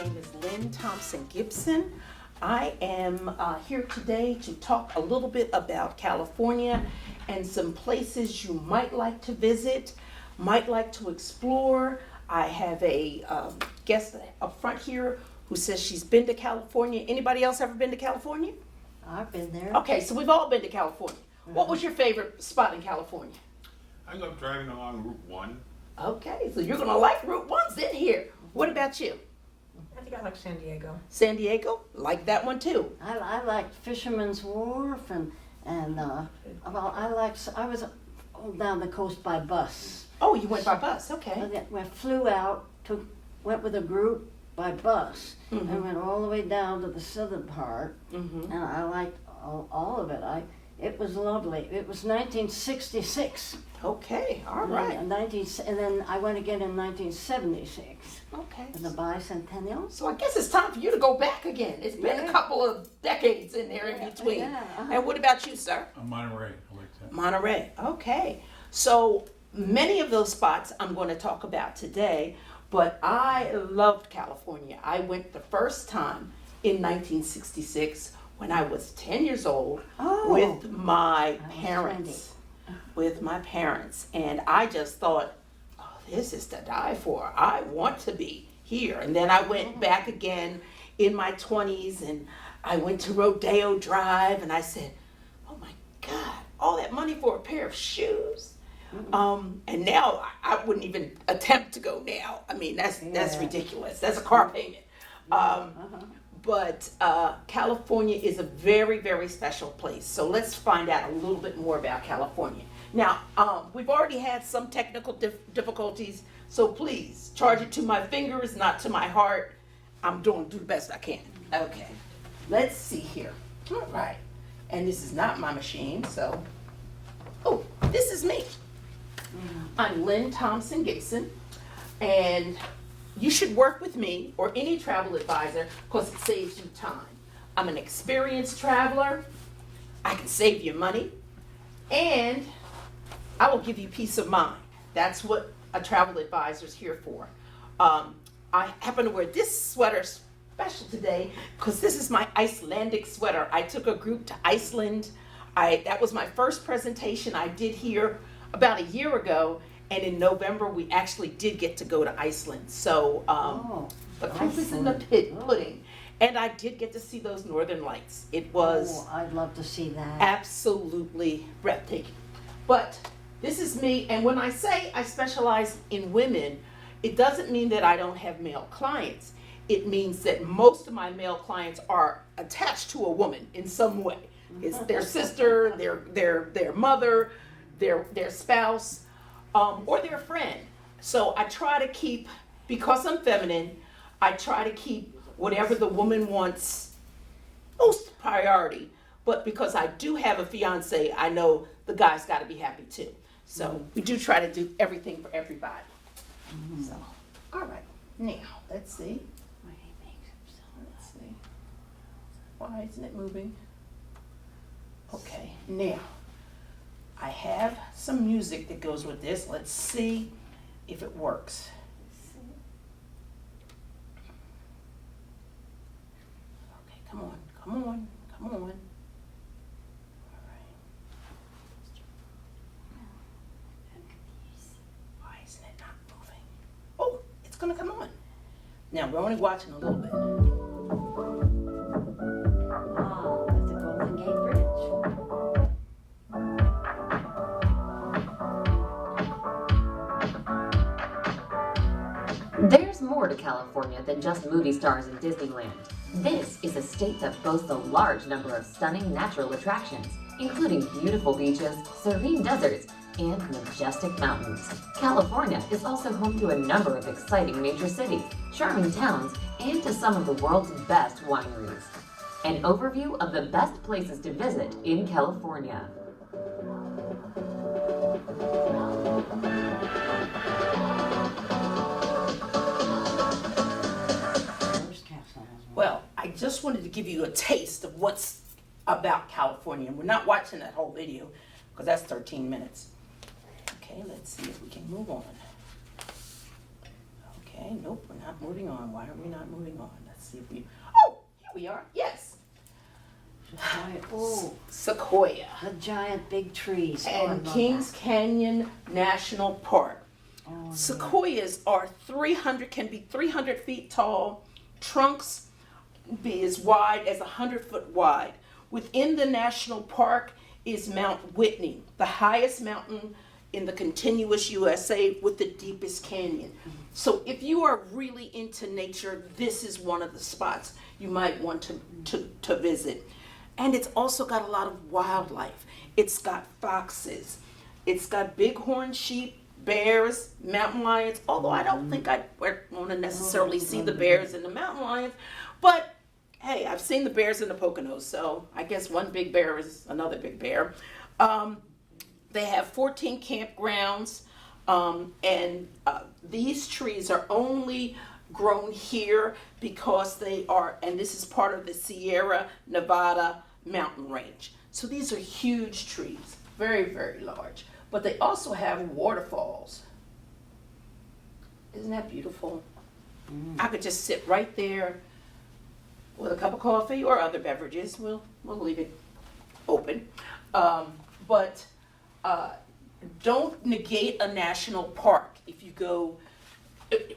name is Lynn Thompson Gibson. I am here today to talk a little bit about California and some places you might like to visit, might like to explore. I have a guest up front here who says she's been to California. Anybody else ever been to California? I've been there. Okay, so we've all been to California. What was your favorite spot in California? I love driving along Route 1. Okay, so you're gonna like Route 1's in here. What about you? I think I like San Diego. San Diego? Like that one too. I liked Fisherman's Wharf and I was down the coast by bus. Oh, you went by bus, okay. I flew out, went with a group by bus, and went all the way down to the southern part, and I liked all of it. It was lovely. It was 1966. Okay, all right. And then I went again in 1976. Okay. For the bicentennial. So I guess it's time for you to go back again. It's been a couple of decades in there in between. Yeah, And what about you, sir? Monterey, I like that. Monterey, okay. So many of those spots I'm going to talk about today, but I loved California. I went the first time in 1966 when I was 10 years old with my parents. With my parents. And I just thought, oh, this is to die for. I want to be here. And then I went back again in my 20s and I went to Rodeo Drive and I said, oh my God, all that money for a pair of shoes. And now I wouldn't even attempt to go now. I mean, that's ridiculous. That's a car payment. But California is a very, very special place. So let's find out a little bit more about California. Now, we've already had some technical difficulties, so please charge it to my fingers, not to my heart. I'm doing the best I can. Okay, let's see here. All right, and this is not my machine, so, oh, this is me. I'm Lynn Thompson Gibson, and you should work with me or any travel advisor because it saves you time. I'm an experienced traveler. I can save you money, and I will give you peace of mind. That's what a travel advisor is here for. I happen to wear this sweater special today because this is my Icelandic sweater. I took a group to Iceland. That was my first presentation I did here about a year ago, and in November we actually did get to go to Iceland. So the proof is in the pudding. And I did get to see those northern lights. It was I'd love to see that. absolutely breathtaking. But this is me, and when I say I specialize in women, it doesn't mean that I don't have male clients. It means that most of my male clients are attached to a woman in some way. It's their sister, their mother, their spouse, or their friend. So I try to keep, because I'm feminine, I try to keep whatever the woman wants most priority. But because I do have a fiance, I know the guy's got to be happy too. So we do try to do everything for everybody. So, all right, now let's see. Let's see. Why isn't it moving? Okay, now I have some music that goes with this. Let's see if it works. Okay, come on, come on, come on. All right. Why isn't it not moving? Oh, it's gonna come on. Now we're only watching a little bit. That's the Golden Gate Bridge. There's more to California than just movie stars and Disneyland. This is a state that boasts a large number of stunning natural attractions, including beautiful beaches, serene deserts, and majestic mountains. California is also home to a number of exciting major cities, charming towns, and to some of the world's best wineries. An overview of the best places to visit in California. Well, I just wanted to give you a taste of what's about California. We're not watching that whole video because that's 13 minutes. Okay, let's see if we can move on. Okay. Okay, nope, we're not moving on. Why are we not moving on? Let's see if we, oh, here we are, yes. Oh, Sequoia the giant big trees. Oh, I and love Kings Canyon National Park. that. Oh, Sequoias are can be 300 feet tall, trunks be as wide as 100 foot wide. Within the national park is Mount Whitney, the highest mountain in the continuous USA with the deepest canyon. So if you are really into nature, this is one of the spots you might want to visit. And it's also got a lot of wildlife. It's got foxes, it's got bighorn sheep, bears, mountain lions, although I don't think I want to necessarily see the bears and the mountain lions, but hey, I've seen the bears in the Poconos, so I guess one big bear is another big bear. They have 14 campgrounds, and these trees are only grown here because they are, and this is part of the Sierra Nevada mountain range. So these are huge trees, very, very large. But they also have waterfalls. Isn't that beautiful? I could just sit right there with a cup of coffee or other beverages. We'll leave it open. But don't negate a national park. If you go,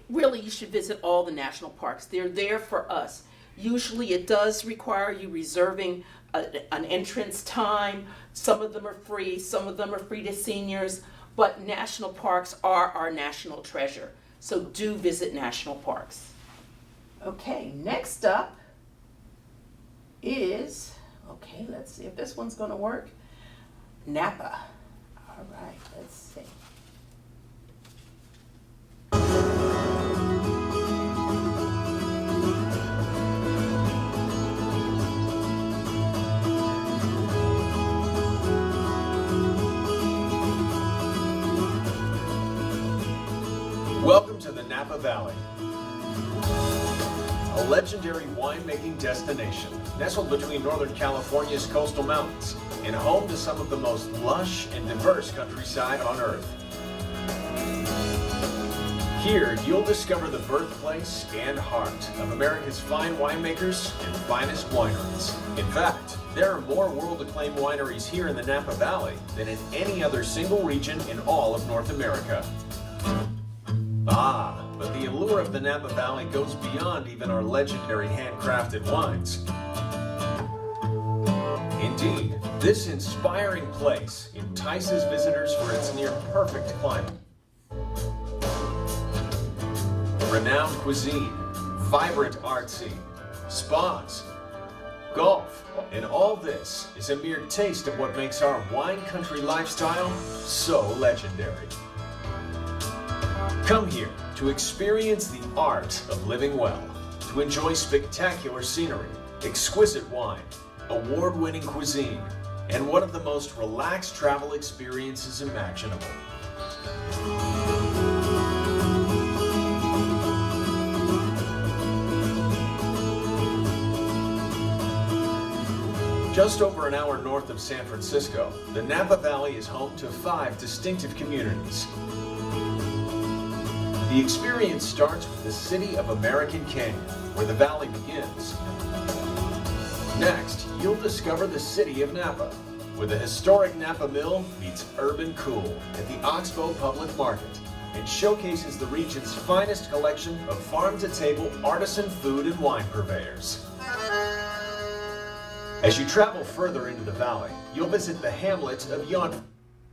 really you should visit all the national parks. They're there for us. Usually it does require you reserving an entrance time. Some of them are free, some of them are free to seniors, but national parks are our national treasure. So do visit national parks. Okay, next up is, okay, let's see if this one's gonna work. Napa. All right, let's see. Welcome to the Napa Valley, a legendary winemaking destination nestled between Northern California's coastal mountains and home to some of the most lush and diverse countryside on earth. Here, you'll discover the birthplace and heart of America's fine winemakers and finest wineries. In fact, there are more world-acclaimed wineries here in the Napa Valley than in any other single region in all of North America. Ah, but the allure of the Napa Valley goes beyond even our legendary handcrafted wines. Indeed, this inspiring place entices visitors for its near-perfect climate. Renowned cuisine, vibrant art scene, spas, golf, and all this is a mere taste of what makes our wine country lifestyle so legendary. Come here to experience the art of living well, to enjoy spectacular scenery, exquisite wine, award-winning cuisine, and one of the most relaxed travel experiences imaginable. Just over an hour north of San Francisco, the Napa Valley is home to 5 distinctive communities. The experience starts with the city of American Canyon, where the valley begins. Next, you'll discover the city of Napa, where the historic Napa Mill meets urban cool at the Oxbow Public Market and showcases the region's finest collection of farm-to-table artisan food and wine purveyors. As you travel further into the valley, you'll visit the hamlet of Yon,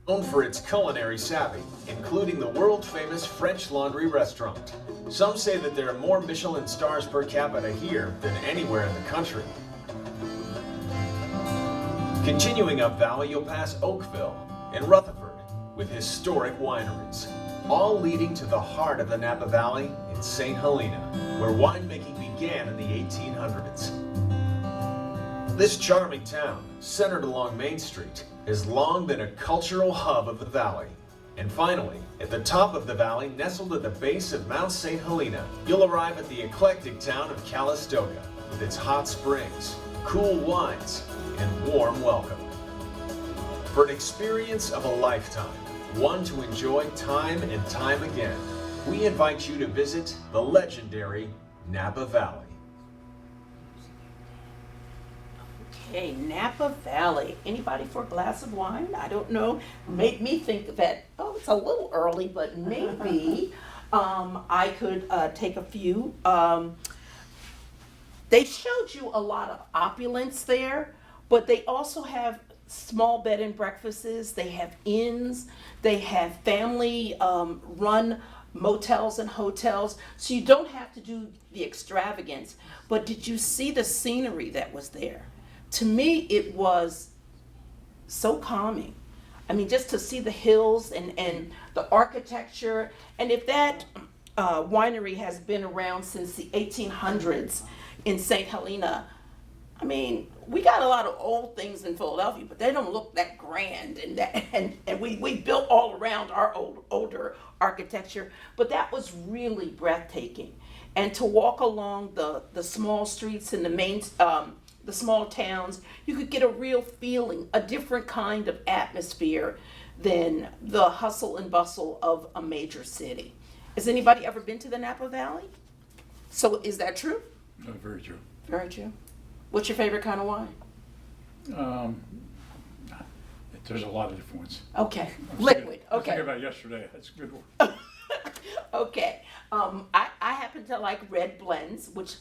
known for its culinary savvy, including the world-famous French Laundry restaurant. Some say that there are more Michelin stars per capita here than anywhere in the country. Continuing up valley, you'll pass Oakville and Rutherford with historic wineries, all leading to the heart of the Napa Valley in St. Helena, where winemaking began in the 1800s. This charming town, centered along Main Street, has long been a cultural hub of the valley. And finally, at the top of the valley, nestled at the base of Mount St. Helena, you'll arrive at the eclectic town of Calistoga, with its hot springs, cool wines, and warm welcome. For an experience of a lifetime, one to enjoy time and time again, we invite you to visit the legendary Napa Valley. Okay, Napa Valley. Anybody for a glass of wine? I don't know. Made me think that, oh, it's a little early, but maybe I could take a few. They showed you a lot of opulence there, but they also have small bed and breakfasts. They have inns. They have family run motels and hotels. So you don't have to do the extravagance. But did you see the scenery that was there? To me, it was so calming. I mean, just to see the hills and the architecture. And if that winery has been around since the 1800s in St. Helena, I mean, we got a lot of old things in Philadelphia, but they don't look that grand. And we built all around our older architecture. But that was really breathtaking. And to walk along the small streets in the main the small towns, you could get a real feeling, a different kind of atmosphere than the hustle and bustle of a major city. Has anybody ever been to the Napa Valley? So is that true? Very true. Very true. What's your favorite kind of wine? There's a lot of different ones. Okay, I was liquid, thinking- I was okay. thinking about yesterday. That's a good one. Okay, I happen to like red blends, which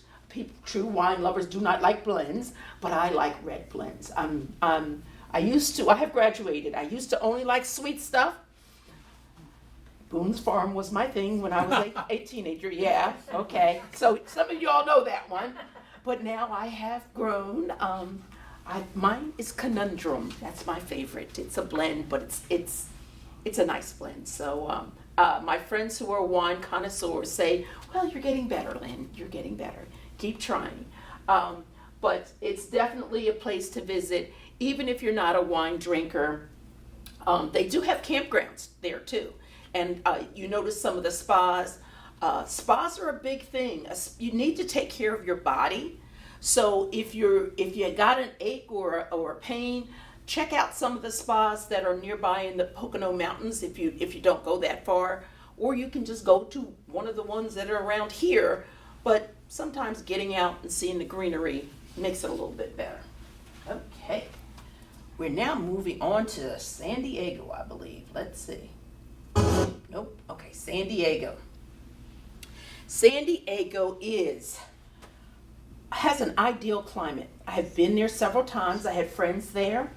true wine lovers do not like blends, but I like red blends. I have graduated. I used to only like sweet stuff. Boone's Farm was my thing when I was a teenager. Yeah, okay. So some of y'all know that one, but now I have grown. Mine is Conundrum. That's my favorite. It's a blend, but it's a nice blend. So my friends who are wine connoisseurs say, well, you're getting better, Lynn. You're getting better. Keep trying. But it's definitely a place to visit, even if you're not a wine drinker. They do have campgrounds there too. And you notice some of the spas. Spas are a big thing. You need to take care of your body. So if you got an ache or a pain, check out some of the spas that are nearby in the Pocono Mountains if you don't go that far. Or you can just go to one of the ones that are around here. But sometimes getting out and seeing the greenery makes it a little bit better. Okay. We're now moving on to San Diego, I believe. Let's see. Nope. Okay, San Diego. San Diego has an ideal climate. I have been there several times. I had friends there.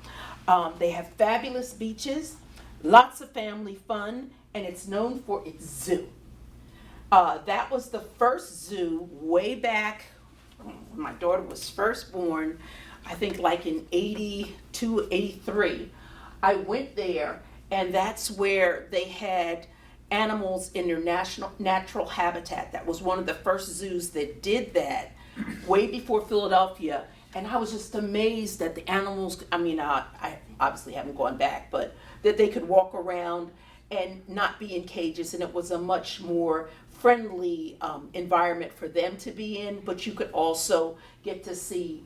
They have fabulous beaches, lots of family fun, and it's known for its zoo. That was the first zoo way back when my daughter was first born, I think like in 82, 83. I went there, and that's where they had animals in their natural habitat. That was one of the first zoos that did that way before Philadelphia. And I was just amazed that the animals, I obviously haven't gone back, but that they could walk around and not be in cages, and it was a much more friendly environment for them to be in, but you could also get to see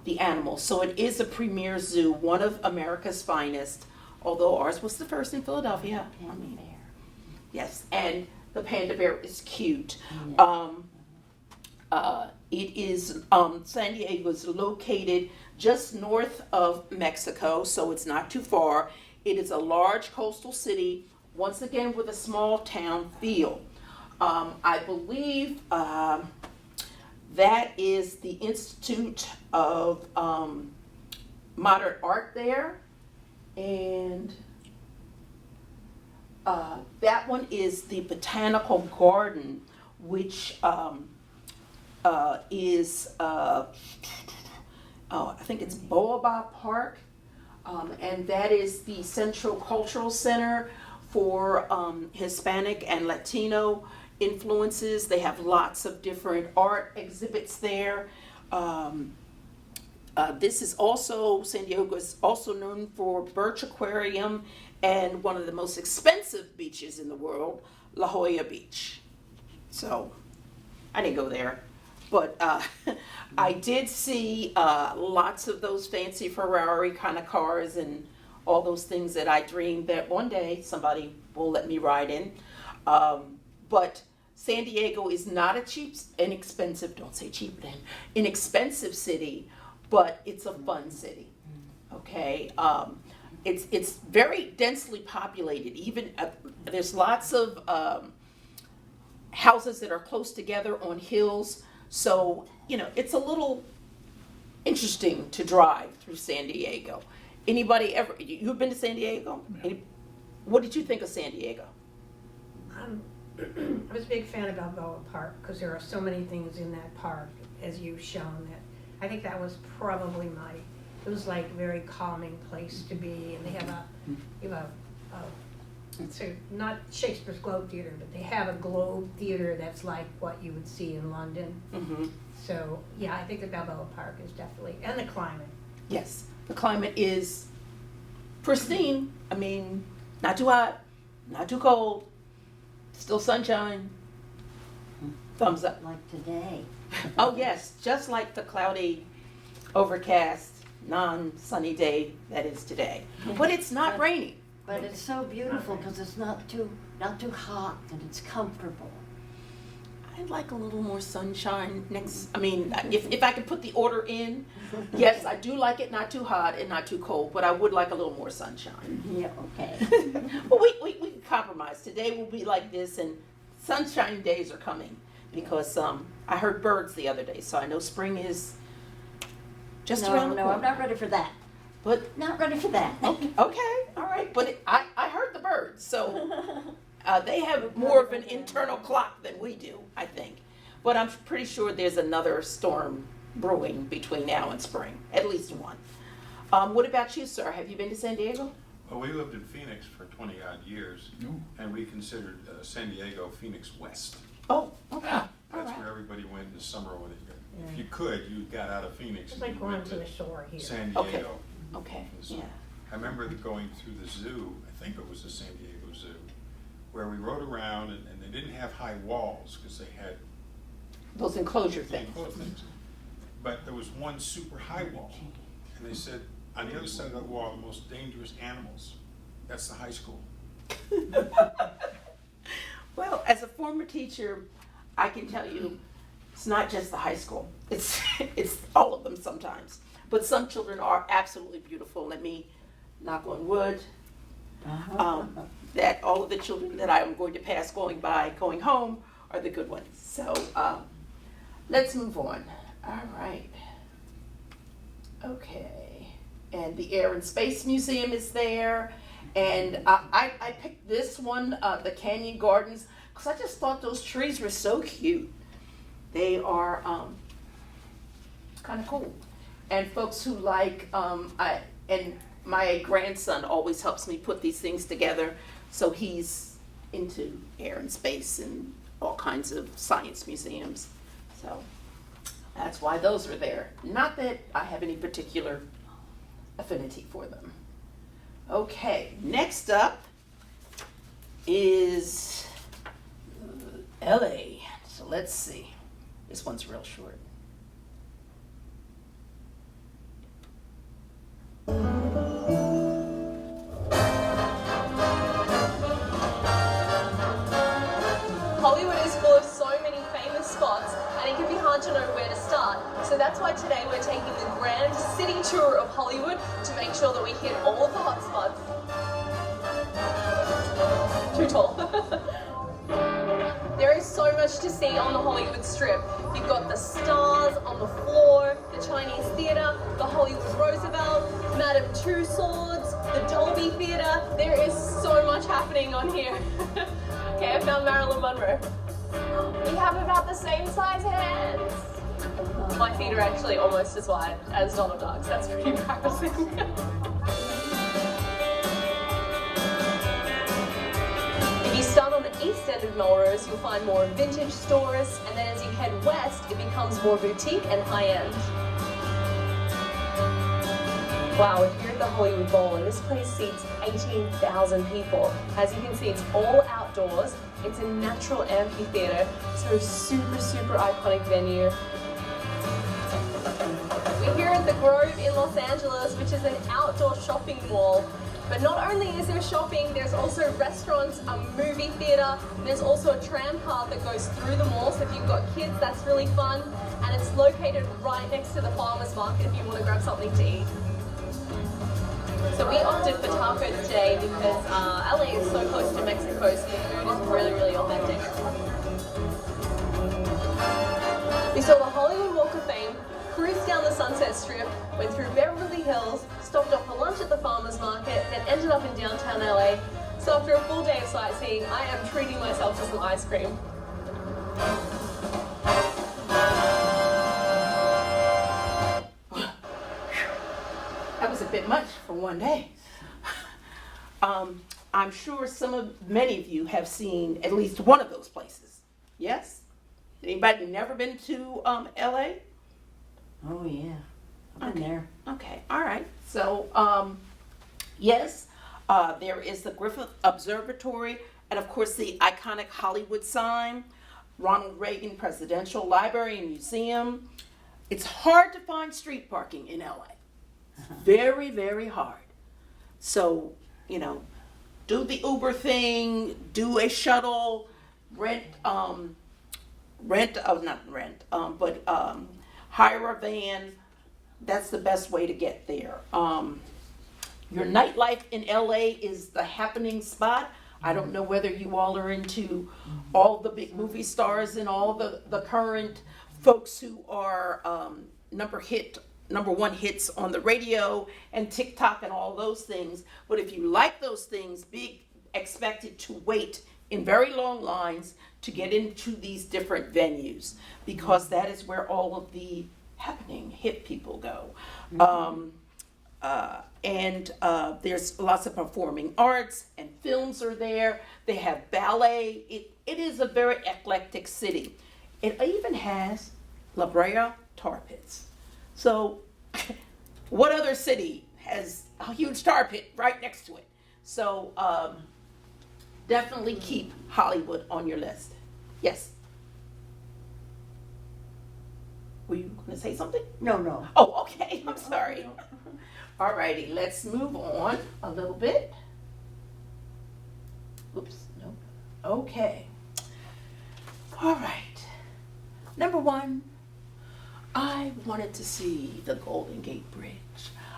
the animals. So it is a premier zoo, one of America's finest, although ours was the first in Philadelphia. Yes, and the panda bear is cute. San Diego is located just north of Mexico, so it's not too far. It is a large coastal city, once again with a small town feel. I believe that is the Institute of Modern Art there, and that one is the Botanical Garden, which is, I think it's Boaba Park, and that is the Central Cultural Center for Hispanic and Latino influences. They have lots of different art exhibits there. This is also, San Diego is also known for Birch Aquarium and one of the most expensive beaches in the world, La Jolla Beach. So, I didn't go there, but I did see lots of those fancy Ferrari kind of cars and all those things that I dreamed that one day somebody will let me ride in. but San Diego is not a inexpensive, don't say cheap then, inexpensive city, but it's a fun city, okay? It's very densely populated, even, there's lots of houses that are close together on hills, so, it's a little interesting to drive through San Diego. Anybody ever, you've been to San Diego? What did you think of San Diego? I was a big fan of Balboa Park because there are so many things in that park, as you've shown, that I think that was probably it was like a very calming place to be, and they have so not Shakespeare's Globe Theater, but they have a Globe Theater that's like what you would see in London. Mm-hmm. So, yeah, I think that Balboa Park is definitely, and the climate. Yes, the climate is pristine. I mean, not too hot, not too cold, still sunshine. Thumbs up. Like today. Oh yes, just like the cloudy, overcast, non-sunny day that is today. But it's not raining. But it's so beautiful because it's not too hot and it's comfortable. I'd like a little more sunshine if I could put the order in, yes, I do like it not too hot and not too cold, but I would like a little more sunshine. Yeah, okay. But we can compromise. Today will be like this, and sunshine days are coming because I heard birds the other day, so I know spring is just around the corner. No, I'm not ready for that. But Not ready for that. okay, all right. But I heard the birds, so they have more of an internal clock than we do, I think. But I'm pretty sure there's another storm brewing between now and spring, at least one. What about you, sir? Have you been to San Diego? Well, we lived in Phoenix for 20 odd years, and we considered San Diego Phoenix West. Oh, okay. All That's right. where everybody went in the summer when if you could, you got out of Phoenix. It's and like you going went to the shore here. San Okay. Diego. Okay, yeah. I remember going through the zoo, I think it was the San Diego Zoo, where we rode around and they didn't have high walls because they had Those enclosure things. enclosed things. But there was one super high wall, and they said, on the other side of that wall, the most dangerous animals, that's the high school. Well, as a former teacher, I can tell you, it's not just the high school. It's all of them sometimes. But some children are absolutely beautiful. Let me knock on wood. That all of the children that I'm going to pass going home are the good ones. So let's move on. All right. Okay. And the Air and Space Museum is there. And I picked this one, the Canyon Gardens, because I just thought those trees were so cute. They are kind of cool. And folks who like, and my grandson always helps me put these things together, so he's into air and space and all kinds of science museums. So that's why those are there. Not that I have any particular affinity for them. Okay, next up is LA. So let's see. This one's real short. Hollywood is full of so many famous spots and it can be hard to know where to start. So that's why today we're taking the grand city tour of Hollywood to make sure that we hit all of the hot spots. Too tall. There is so much to see on the Hollywood Strip. You've got the stars on the floor, the Chinese Theatre, the Hollywood Roosevelt, Madame Tussauds, the Dolby Theatre. There is so much happening on here. Okay, I found Marilyn Monroe. We have about the same size hands. My feet are actually almost as wide as Donald Duck's. That's pretty embarrassing. If you start on the east end of Melrose, you'll find more vintage stores, and then as you head west, it becomes more boutique and high-end. Wow, if you're at the Hollywood Bowl, and this place seats 18,000 people. As you can see, it's all outdoors. It's a natural amphitheater, so super, super iconic venue. We're here at the Grove in Los Angeles, which is an outdoor shopping mall. But not only is there shopping, there's also restaurants, a movie theatre, there's also a tram path that goes through the mall, so if you've got kids, that's really fun. And it's located right next to the farmer's market if you want to grab something to eat. So we opted for tacos today because LA is so close to Mexico, so the food is really, really authentic. We saw the Hollywood Walk of Fame, cruised down the Sunset Strip, went through Beverly Hills, stopped off for lunch at the farmer's market, then ended up in downtown LA. So after a full day of sightseeing, I am treating myself to some ice cream. That was a bit much for one day. I'm sure many of you have seen at least one of those places. Yes? Anybody never been to LA? Oh, yeah. I've been there. Okay, all right. So, yes, there is the Griffith Observatory, and of course the iconic Hollywood sign, Ronald Reagan Presidential Library and Museum. It's hard to find street parking in LA. Very, very hard. So, do the Uber thing, do a shuttle, hire a van. That's the best way to get there. Your nightlife in LA is the happening spot. I don't know whether you all are into all the big movie stars and all the current folks who are number one hits on the radio and TikTok and all those things. But if you like those things, be expected to wait in very long lines to get into these different venues, because that is where all of the happening hip people go. And there's lots of performing arts, and films are there. They have ballet. It is a very eclectic city. It even has La Brea tar pits. So what other city has a huge tar pit right next to it? So definitely keep Hollywood on your list. Yes? Were you going to say something? No. Oh, okay. I'm sorry. All righty. Let's move on a little bit. Oops. No. Okay. All right. Number one, I wanted to see the Golden Gate Bridge.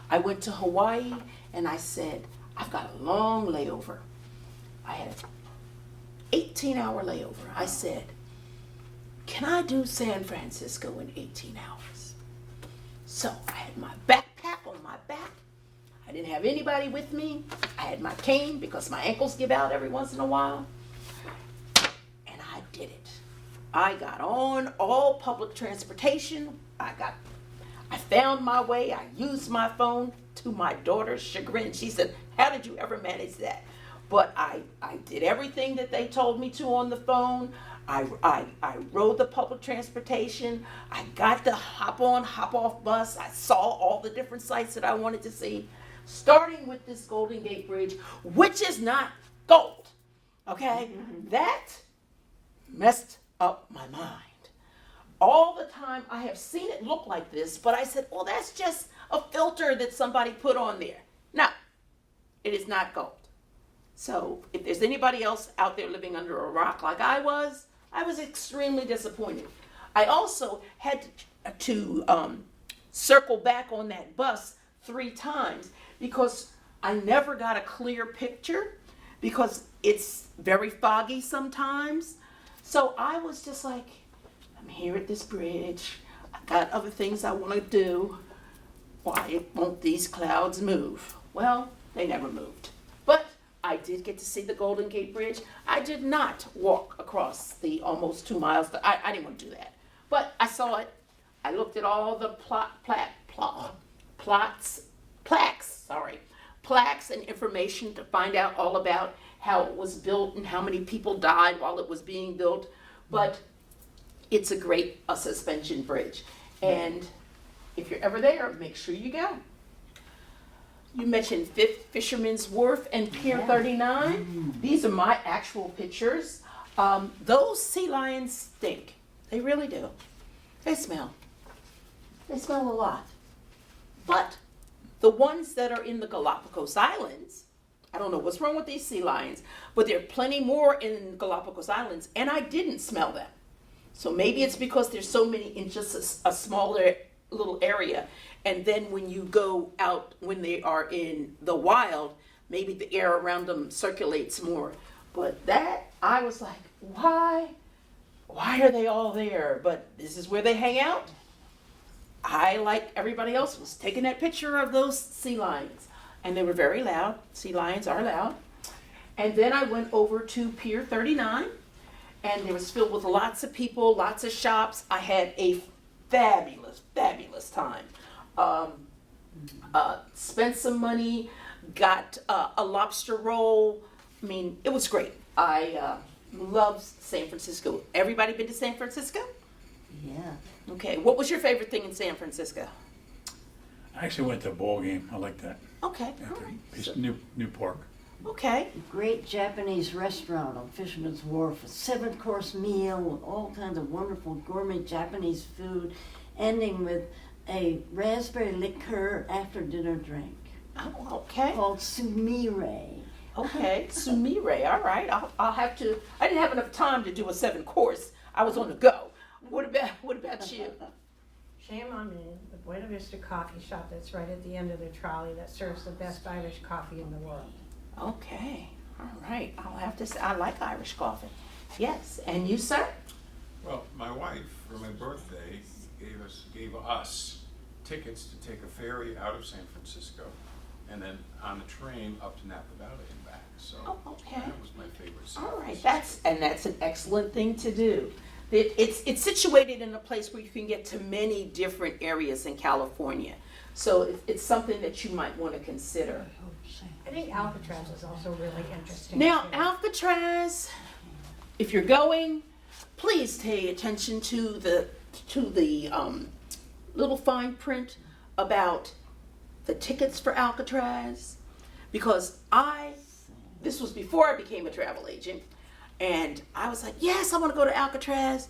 I went to Hawaii and I said, I've got a long layover. I had an 18-hour layover. I said, can I do San Francisco in 18 hours? So I had my backpack on my back. I didn't have anybody with me. I had my cane because my ankles give out every once in a while. And I did it. I got on all public transportation. I found my way. I used my phone, to my daughter's chagrin. She said, how did you ever manage that? But I did everything that they told me to on the phone. I rode the public transportation. I got the hop on, hop off bus. I saw all the different sites that I wanted to see, starting with this Golden Gate Bridge, which is not gold. Okay? That messed up my mind. All the time I have seen it look like this, but I said, well, that's just a filter that somebody put on there. No, it is not gold. So if there's anybody else out there living under a rock like I was extremely disappointed. I also had to circle back on that bus 3 times because I never got a clear picture because it's very foggy sometimes. So I was just like, I'm here at this bridge. I've got other things I want to do. Why won't these clouds move? Well, they never moved. But I did get to see the Golden Gate Bridge. I did not walk across the almost 2 miles. I didn't want to do that. But I saw it. I looked at all the plaques and information to find out all about how it was built and how many people died while it was being built. But it's a great suspension bridge. And if you're ever there, make sure you go. You mentioned Fisherman's Wharf and Pier 39. These are my actual pictures. Those sea lions stink. They really do. They smell. They smell a lot. But the ones that are in the Galapagos Islands I don't know what's wrong with these sea lions, but there are plenty more in Galapagos Islands, and I didn't smell them. So maybe it's because there's so many in just a smaller little area. And then when you go out, when they are in the wild, maybe the air around them circulates more. But that, I was like, why are they all there? But this is where they hang out. I, like everybody else, was taking that picture of those sea lions. And they were very loud. Sea lions are loud. And then I went over to Pier 39, and it was filled with lots of people, lots of shops. I had a fabulous, fabulous time. Spent some money, got a lobster roll. I mean, it was great. I love San Francisco. Everybody been to San Francisco? Yeah. Okay, what was your favorite thing in San Francisco? I actually went to a ball game. I like that. Okay, At all the right. piece- new park. Okay, Great Japanese restaurant on Fisherman's Wharf, a 7-course meal with all kinds of wonderful gourmet Japanese food, ending with a raspberry liqueur after dinner drink oh, okay, called sumire. okay. Sumire, all right. I'll have to. I didn't have enough time to do a 7-course. I was on the go. What about you? Shame on me, the Buena Vista Coffee Shop that's right at the end of the trolley that serves the best Irish coffee in the world. Okay, all right. I'll have to say I like Irish coffee. Yes, and you, sir? Well, my wife, for my birthday, gave us tickets to take a ferry out of San Francisco and then on the train up to Napa Valley and back. So Oh, okay. that was my favorite. San All right, Francisco. that's an excellent thing to do. It's situated in a place where you can get to many different areas in California. So it's something that you might want to consider. I think Alcatraz is also really interesting. Now, too. Alcatraz, if you're going, please pay attention to the little fine print about the tickets for Alcatraz, because this was before I became a travel agent, and I was like, yes, I want to go to Alcatraz,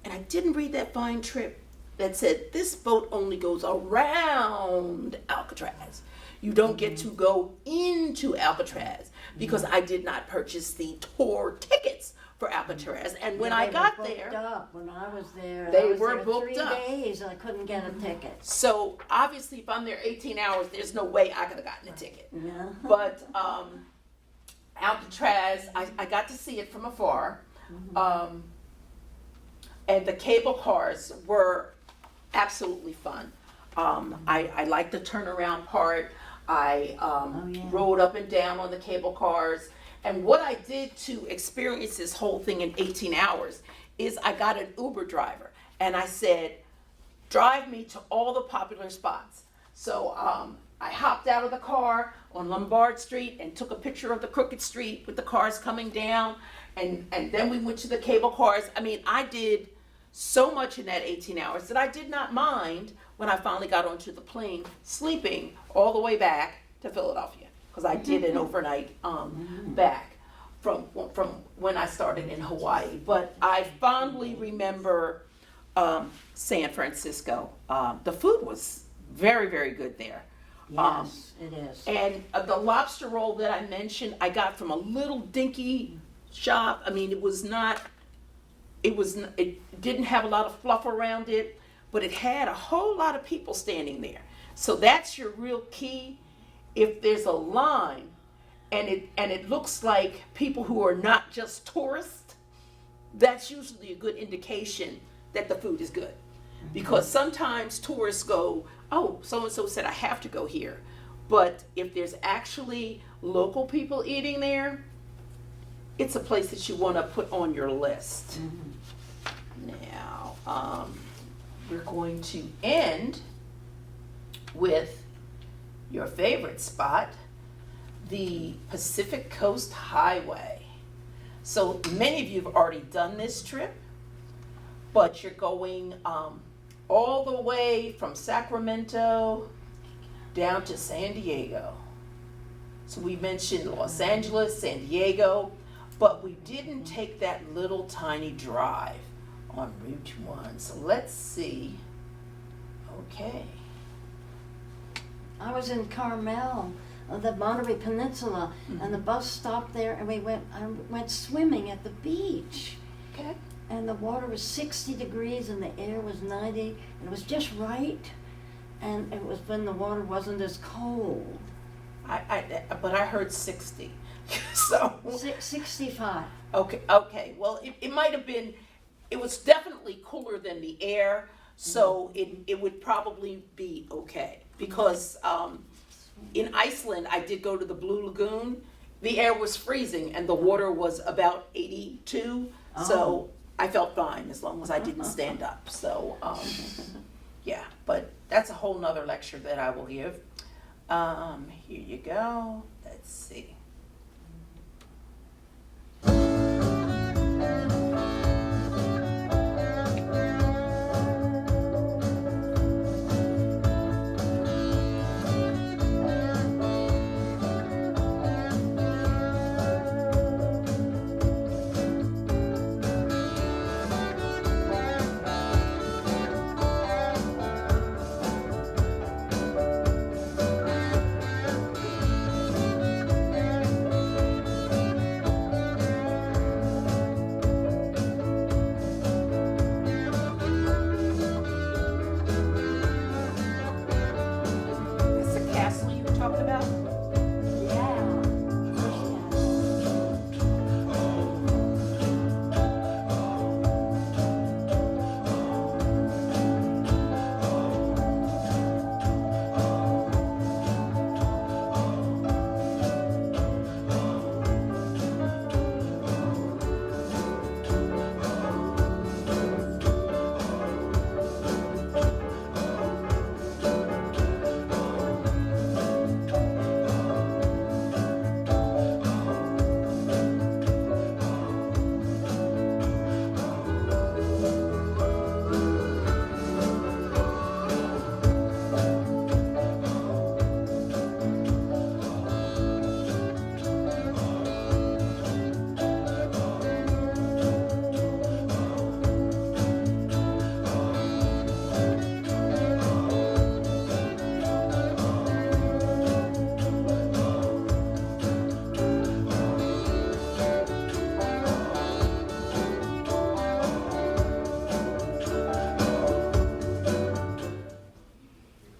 and I didn't read that fine print that said this boat only goes around Alcatraz. You don't get to go into Alcatraz, because I did not purchase the tour tickets for Alcatraz. And when I got there, When I was there, They I was were there booked 3 up. days and I couldn't get a ticket. so obviously if I'm there 18 hours, there's no way I could have gotten a ticket. Yeah. But Alcatraz, I got to see it from afar. And the cable cars were absolutely fun. I liked the turnaround part. I yeah. rode up and down on the cable cars. And what I did to experience this whole thing in 18 hours is I got an Uber driver and I said, drive me to all the popular spots. So I hopped out of the car on Lombard Street and took a picture of the crooked street with the cars coming down. And then we went to the cable cars. I mean, I did so much in that 18 hours that I did not mind when I finally got onto the plane, sleeping all the way back to Philadelphia, because I did an overnight back from when I started in Hawaii. But I fondly remember San Francisco. The food was very, very good there. Yes, it is. And the lobster roll that I mentioned, I got from a little dinky shop. I mean, it didn't have a lot of fluff around it, but it had a whole lot of people standing there. So that's your real key. If there's a line and it looks like people who are not just tourists, that's usually a good indication that the food is good. Because sometimes tourists go, oh, so-and-so said I have to go here. But if there's actually local people eating there, it's a place that you want to put on your list. Now, we're going to end with your favorite spot, the Pacific Coast Highway. So many of you have already done this trip, but you're going all the way from Sacramento down to San Diego. So we mentioned Los Angeles, San Diego, but we didn't take that little tiny drive on Route 1. So let's see. Okay. I was in Carmel of the Monterey Peninsula, and the bus stopped there, and I went swimming at the beach. Okay. And the water was 60 degrees, and the air was 90, and it was just right. And it was when the water wasn't as cold. But I heard 60. So 65. okay. Well, it might have been. It was definitely cooler than the air, so it would probably be okay. Because in Iceland, I did go to the Blue Lagoon. The air was freezing, and the water was about 82. So I felt fine as long as I didn't stand up. So yeah, but that's a whole nother lecture that I will give. Here you go. Let's see. That's the castle you were talking about?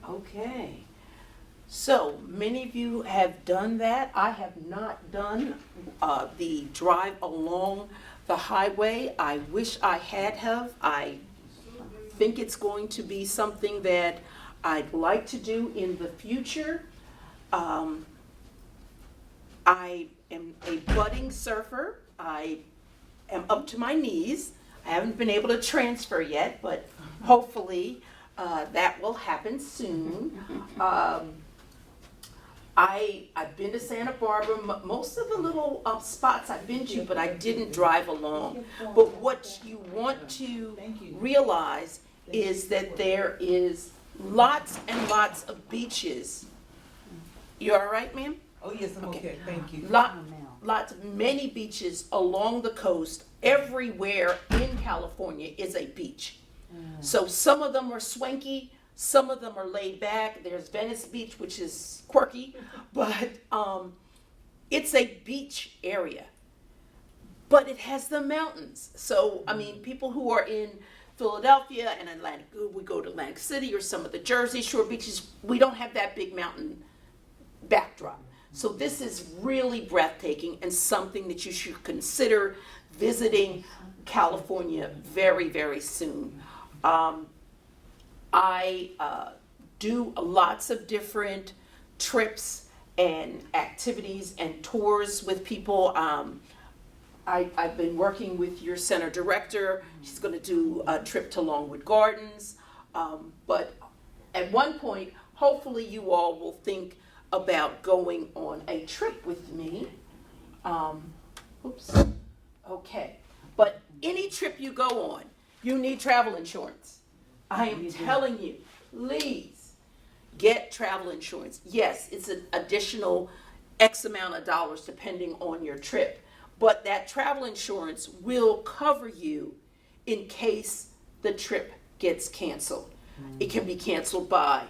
Okay. So many of you have done that. I have not done the drive along the highway. I wish I had have. I think it's going to be something that I'd like to do in the future. I am a budding surfer. I am up to my knees. I haven't been able to transfer yet, but hopefully that will happen soon. I've been to Santa Barbara. Most of the little spots I've been to, but I didn't drive along. But what you want to realize is that there is lots and lots of beaches. You all right, ma'am? Oh, yes, I'm okay, thank you. Many beaches along the coast. Everywhere in California is a beach. So some of them are swanky, some of them are laid back. There's Venice Beach, which is quirky, but it's a beach area. But it has the mountains. So, I mean, people who are in Philadelphia and Atlantic, we go to Atlantic City or some of the Jersey Shore beaches, we don't have that big mountain backdrop. So this is really breathtaking and something that you should consider visiting California very, very soon. I do lots of different trips and activities and tours with people. I've been working with your center director. She's going to do a trip to Longwood Gardens. But at one point, hopefully you all will think about going on a trip with me. Oops. Okay. But any trip you go on, you need travel insurance. I am telling you, please get travel insurance. Yes, it's an additional X amount of dollars depending on your trip. But that travel insurance will cover you in case the trip gets canceled. It can be canceled by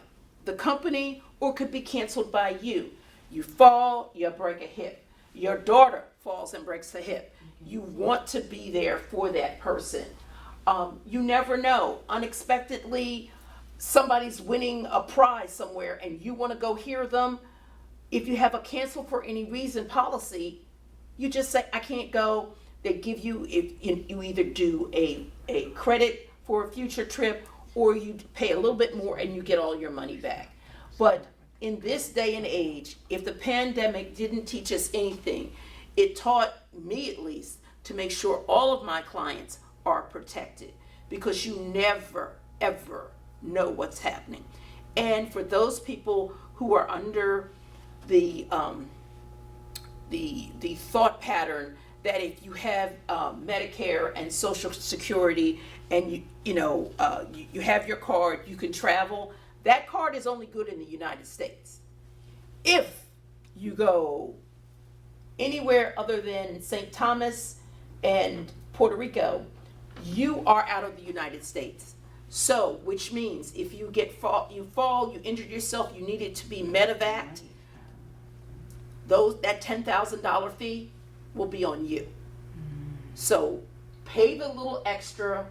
the company or could be canceled by you. You fall, you break a hip. Your daughter falls and breaks a hip. You want to be there for that person. You never know. Unexpectedly, somebody's winning a prize somewhere and you want to go hear them. If you have a cancel for any reason policy, you just say, I can't go. They give you, if you either do a credit for a future trip or you pay a little bit more and you get all your money back. But in this day and age, if the pandemic didn't teach us anything, it taught me at least to make sure all of my clients are protected, because you never, ever know what's happening. And for those people who are under the thought pattern that if you have Medicare and Social Security and you have your card, you can travel. That card is only good in the United States. If you go anywhere other than St. Thomas and Puerto Rico, you are out of the United States. So, which means if you you injured yourself, you needed to be medevaced, that $10,000 fee will be on you. So pay the little extra.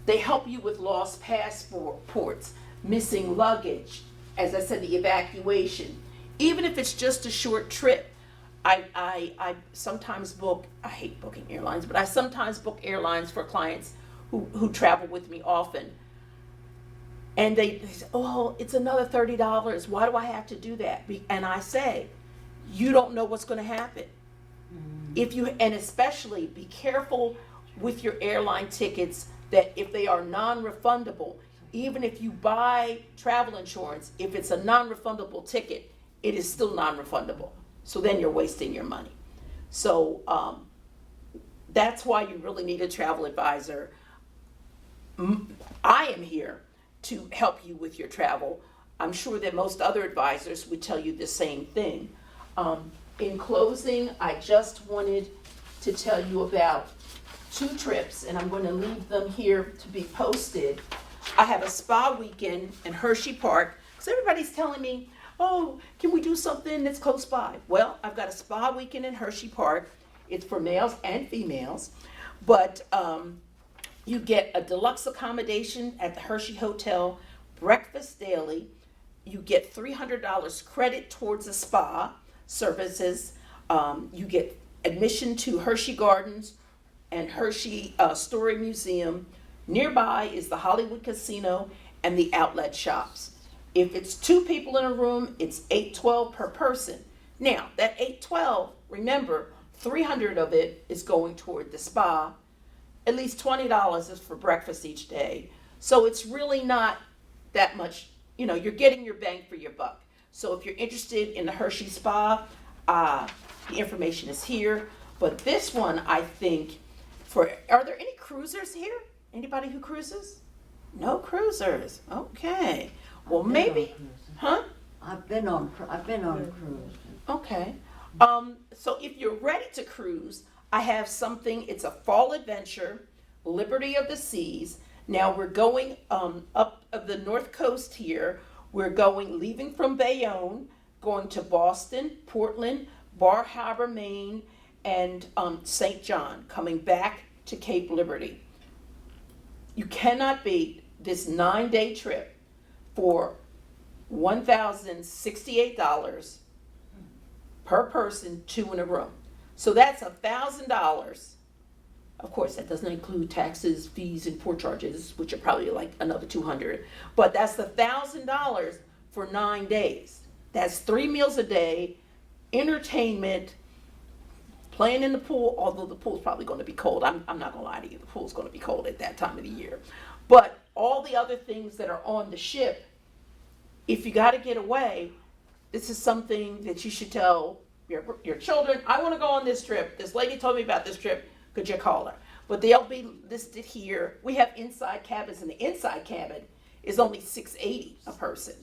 They help you with lost passports, missing luggage, as I said, the evacuation. Even if it's just a short trip, I sometimes book, I hate booking airlines, but I sometimes book airlines for clients who travel with me often. And they say, oh, it's another $30. Why do I have to do that? And I say, you don't know what's going to happen. And especially be careful with your airline tickets that if they are non-refundable, even if you buy travel insurance, if it's a non-refundable ticket, it is still non-refundable. So then you're wasting your money. So that's why you really need a travel advisor. I am here to help you with your travel. I'm sure that most other advisors would tell you the same thing. In closing, I just wanted to tell you about 2 trips, and I'm going to leave them here to be posted. I have a spa weekend in Hershey Park, because everybody's telling me, oh, can we do something that's close by? Well, I've got a spa weekend in Hershey Park. It's for males and females, but you get a deluxe accommodation at the Hershey Hotel, breakfast daily. You get $300 credit towards the spa services. You get admission to Hershey Gardens and Hershey Story Museum. Nearby is the Hollywood Casino and the outlet shops. If it's 2 people in a room, it's $812 per person. Now, that $812, remember, $300 of it is going toward the spa. At least $20 is for breakfast each day. So it's really not that much, you're getting your bang for your buck. So if you're interested in the Hershey Spa, the information is here. But this one, I think, are there any cruisers here? Anybody who cruises? No cruisers. Okay. Well, maybe, huh? I've been on a cruise. Okay. So if you're ready to cruise, I have something. It's a fall adventure, Liberty of the Seas. Now we're going up of the north coast here. We're leaving from Bayonne, going to Boston, Portland, Bar Harbor, Maine, and St. John, coming back to Cape Liberty. You cannot beat this 9-day trip for $1,068 per person, 2 in a room. So that's $1,000. Of course, that doesn't include taxes, fees, and port charges, which are probably like another $200. But that's $1,000 for 9 days. That's 3 meals a day, entertainment, playing in the pool, although the pool's probably going to be cold. I'm not going to lie to you. The pool's going to be cold at that time of the year. But all the other things that are on the ship, if you got to get away, this is something that you should tell your children. I want to go on this trip. This lady told me about this trip. Could you call her? But they'll be listed here. We have inside cabins, and the inside cabin is only $680 a person.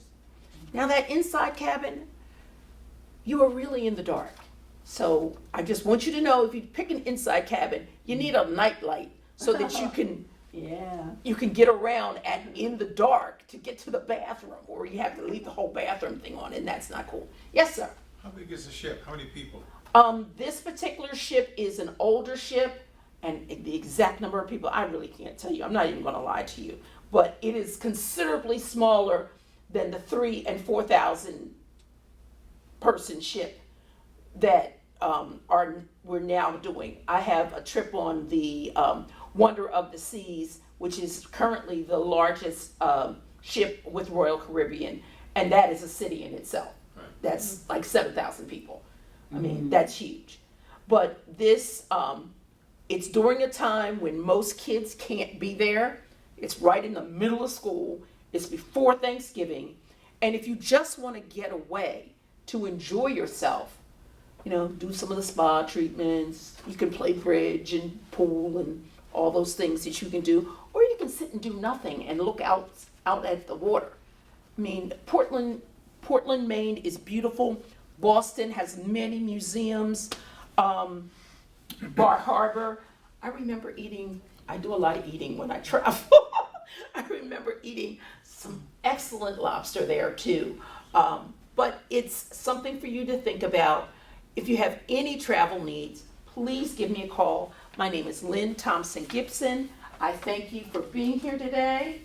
Now that inside cabin, you are really in the dark. So I just want you to know, if you pick an inside cabin, you need a night light so that you can get around in the dark to get to the bathroom, or you have to leave the whole bathroom thing on, and that's not cool. Yes, sir. How big is the ship? How many people? This particular ship is an older ship, and the exact number of people, I really can't tell you. I'm not even going to lie to you. But it is considerably smaller than the 3,000 and 4,000 person ship that we're now doing. I have a trip on the Wonder of the Seas, which is currently the largest ship with Royal Caribbean, and that is a city in itself. Right. That's like 7,000 people. I mean, that's huge. But this, it's during a time when most kids can't be there. It's right in the middle of school. It's before Thanksgiving. And if you just want to get away to enjoy yourself, you know, do some of the spa treatments, you can play bridge and pool and all those things that you can do, or you can sit and do nothing and look out at the water. I mean, Portland, Maine is beautiful. Boston has many museums. Bar Harbor. I remember eating, I do a lot of eating when I travel. I remember eating some excellent lobster there too. But it's something for you to think about. If you have any travel needs, please give me a call. My name is Lynn Thompson Gibson. I thank you for being here today.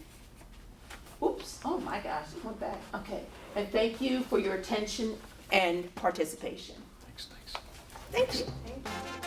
Oops, oh my gosh, it went back. Okay, and thank you for your attention and participation. Thanks. Thank you. Thank you.